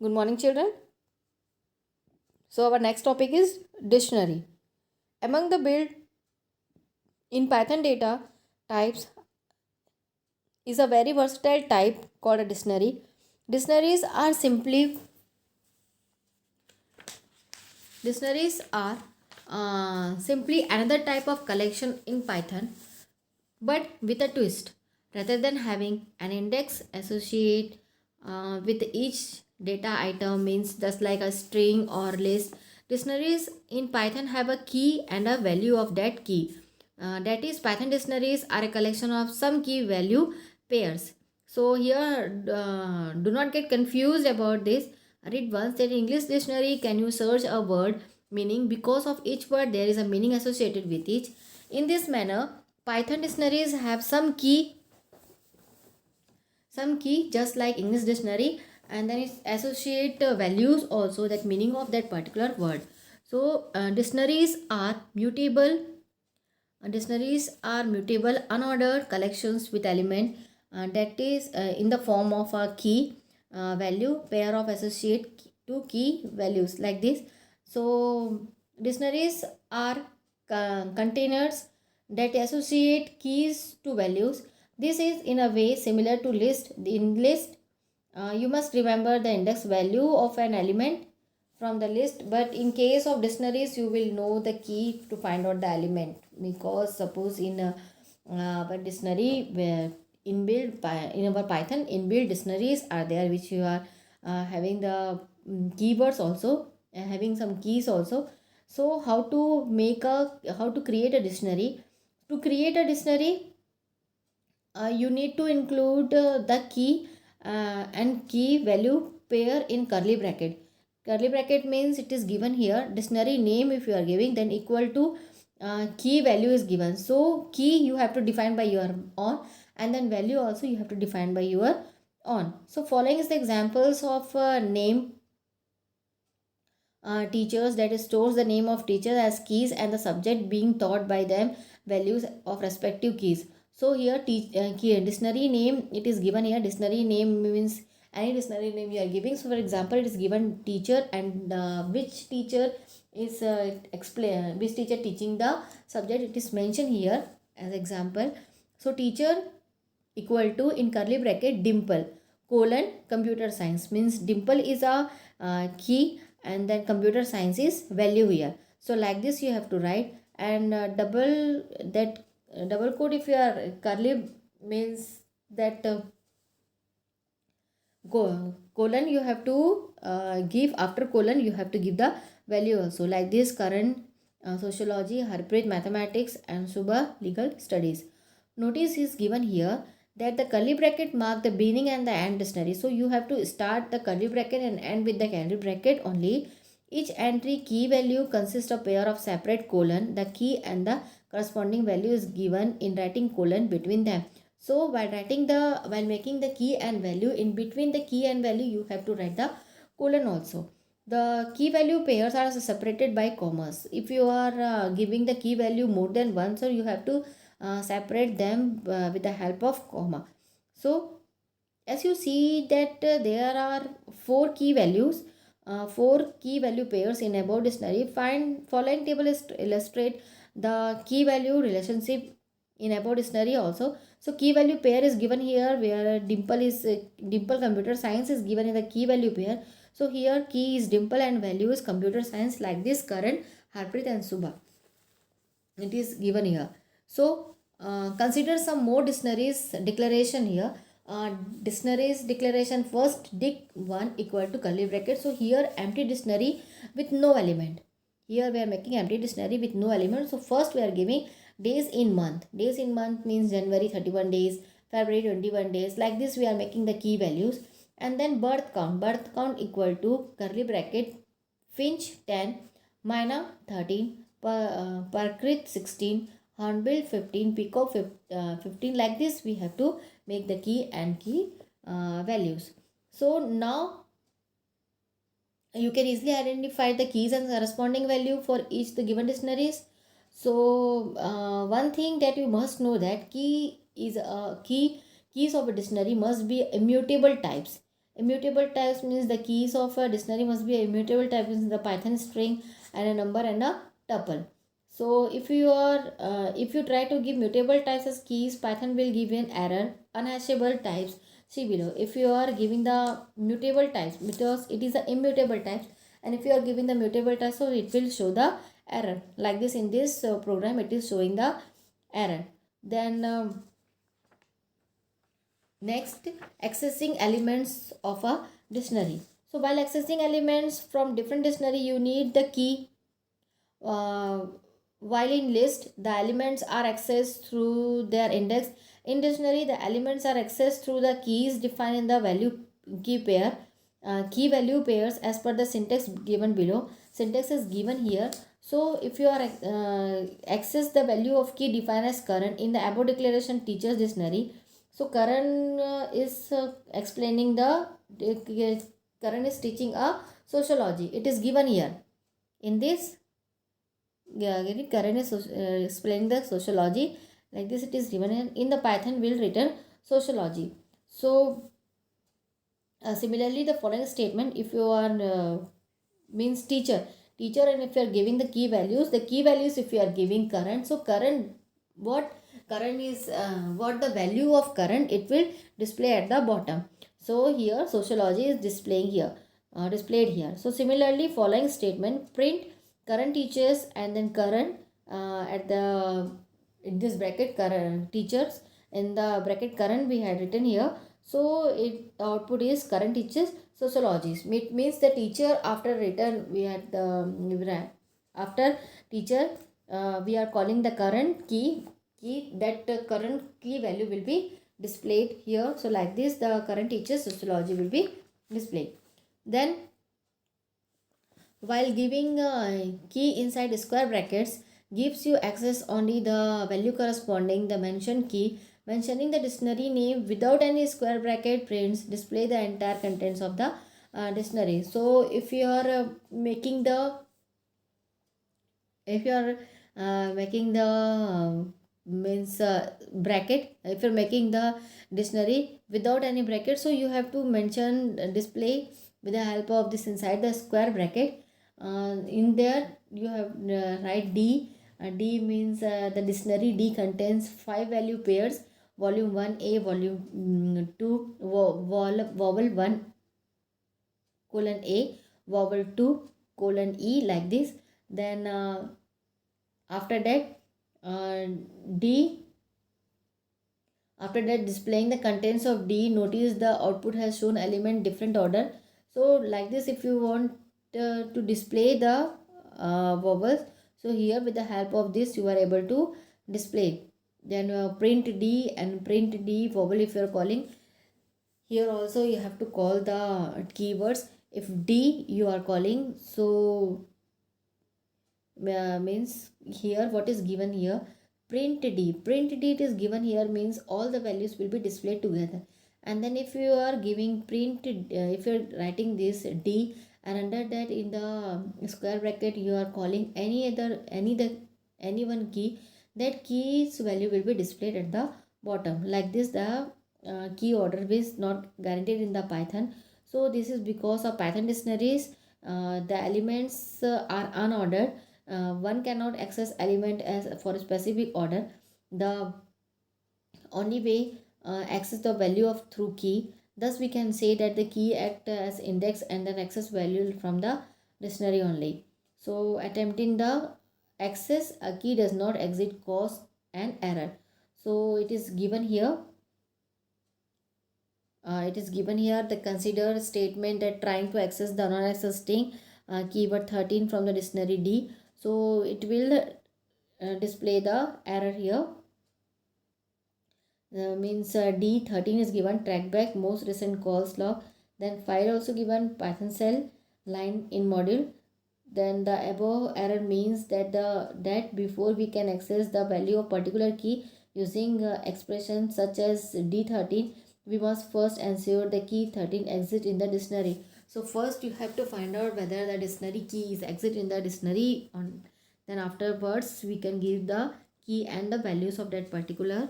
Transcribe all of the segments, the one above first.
Good morning, children. So, our next topic is dictionary. Among the build in Python data types is a very versatile type called a dictionary. Dictionaries are simply another type of collection in Python, but with a twist. Rather than having an index associate with each data item, means just like a string or list, dictionaries in Python have a key and a value of that key. That is, Python dictionaries are a collection of some key value pairs. So here, do not get confused about this. Read once that English dictionary, can you search a word meaning? Because of each word there is a meaning associated with each. In this manner, Python dictionaries have some key just like English dictionary, and then it associate values also, that meaning of that particular word. So dictionaries are mutable, unordered collections with element that is in the form of a key value pair of associate two key values like this. So dictionaries are containers that associate keys to values. This is in a way similar to list. In list, you must remember the index value of an element from the list, but in case of dictionaries you will know the key to find out the element, because suppose in a dictionary where in our Python inbuilt dictionaries are there, which you are having the keywords also, having some keys also. So how to create a dictionary? To create a dictionary, you need to include the key and key value pair in curly bracket. Curly bracket means it is given here dictionary name, if you are giving, then equal to key value is given. So key you have to define by your own, and then value also you have to define by your own. So following is the examples of name teachers, that is stores the name of teacher as keys and the subject being taught by them values of respective keys. So here key dictionary name, it is given here. Dictionary name means any dictionary name you are giving. So for example, it is given teacher, and which teacher is explain which teacher teaching the subject, it is mentioned here as example. So teacher equal to, in curly bracket, Dimple colon computer science, means Dimple is a key, and then computer science is value here. So like this you have to write, and double quote, if you are curly, means that colon you have to give, after colon you have to give the value also, like this current sociology, Harpreet mathematics, and Subha legal studies. Notice is given here that the curly bracket mark the beginning and the end dictionary. So you have to start the curly bracket and end with the curly bracket only. Each entry key value consists of pair of separate colon. The key and the corresponding value is given in writing colon between them. So while making the key and value, in between the key and value you have to write the colon also. The key value pairs are separated by commas. If you are giving the key value more than one, so you have to separate them with the help of comma. So as you see that there are four key value pairs in above dictionary. Find following table is to illustrate the key value relationship in above dictionary also. So key value pair is given here, where Dimple computer science is given in the key value pair. So here key is Dimple and value is computer science, like this current Harpreet and Subha, it is given here. So consider some more dictionaries declaration here. Dictionaries declaration, first dic 1 equal to curly bracket. So here empty dictionary with no element. Here we are making empty dictionary with no element. So first we are giving days in month. Days in month means January 31 days, February 21 days, like this we are making the key values. And then birth count. Birth count equal to curly bracket Finch 10, Mina 13, Parkrit 16, Hornbill 15, Peacock 15. Like this we have to make the key and key values. So now you can easily identify the keys and corresponding value for each the given dictionaries. So one thing that you must know, that keys of a dictionary must be immutable types. Immutable types means the keys of a dictionary must be a immutable type, means the Python string and a number and a tuple. So if you try to give mutable types as keys, Python will give you an error. Unhashable types, see below. If you are giving the mutable types, because it is a immutable types, and if you are giving the mutable types, so it will show the error like this. In this program, it is showing the error. Then next, accessing elements of a dictionary. So while accessing elements from different dictionary, you need the key. While in list, the elements are accessed through their index. In dictionary, the elements are accessed through the keys defined in the value key pair. Key value pairs as per the syntax given below. Syntax is given here. So if you are access the value of key defined as current in the above declaration teacher's dictionary. So current is explaining current is teaching a sociology. It is given here. In this, current is explaining the sociology. Like this, it is given in the Python will return sociology. So similarly, the following statement, if you are means teacher, and if you are giving the key values, if you are giving current, so current, what current is, what the value of current, it will display at the bottom. So here sociology is displaying here, displayed here. So similarly, following statement, print current teachers and then current at the in this bracket current teachers, in the bracket current we had written here. So it output is current teachers sociologies. It means the teacher after return we had the after teacher we are calling the current key that current key value will be displayed here. So like this, the current teacher sociology will be displayed. Then while giving key inside square brackets gives you access only the value corresponding the mentioned key. Mentioning the dictionary name without any square bracket prints display the entire contents of the dictionary. So if you are making the means bracket, if you're making the dictionary without any bracket, so you have to mention display with the help of this inside the square bracket. In there you have write D. D means the dictionary D contains 5 value pairs, volume 1A, volume 2, vowel 1 colon A, vowel 2 colon E, like this. Then after that D, after that displaying the contents of D, notice the output has shown element different order. So like this, if you want to display the vowels, so here with the help of this you are able to display. Then print D and print D vowel, if you are calling here also you have to call the keywords. If D you are calling, so means here what is given here, print D it is given here, means all the values will be displayed together. And then if you are giving print if you are writing this D, and under that in the square bracket you are calling any one key, that key's value will be displayed at the bottom. Like this, the key order is not guaranteed in the Python. So this is because of Python dictionaries, the elements are unordered. One cannot access element as for a specific order. The only way access the value of through key. Thus we can say that the key act as index and then access value from the dictionary only. So attempting the access, a key does not exit cause an error. So it is given here. The consider statement that trying to access the non-access string keyword 13 from the dictionary D. So it will display the error here. Means D13 is given trackback most recent calls log. Then file also given Python cell line in module. Then the above error means that before we can access the value of particular key using expressions such as D13, we must first ensure the key 13 exit in the dictionary. So first you have to find out whether the dictionary key is exit in the dictionary, then afterwards we can give the key and the values of that particular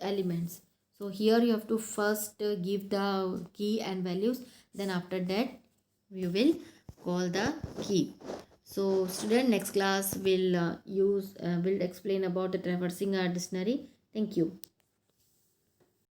elements. So here you have to first give the key and values, then after that we will call the key. So student, next class will explain about the traversing our dictionary. Thank you.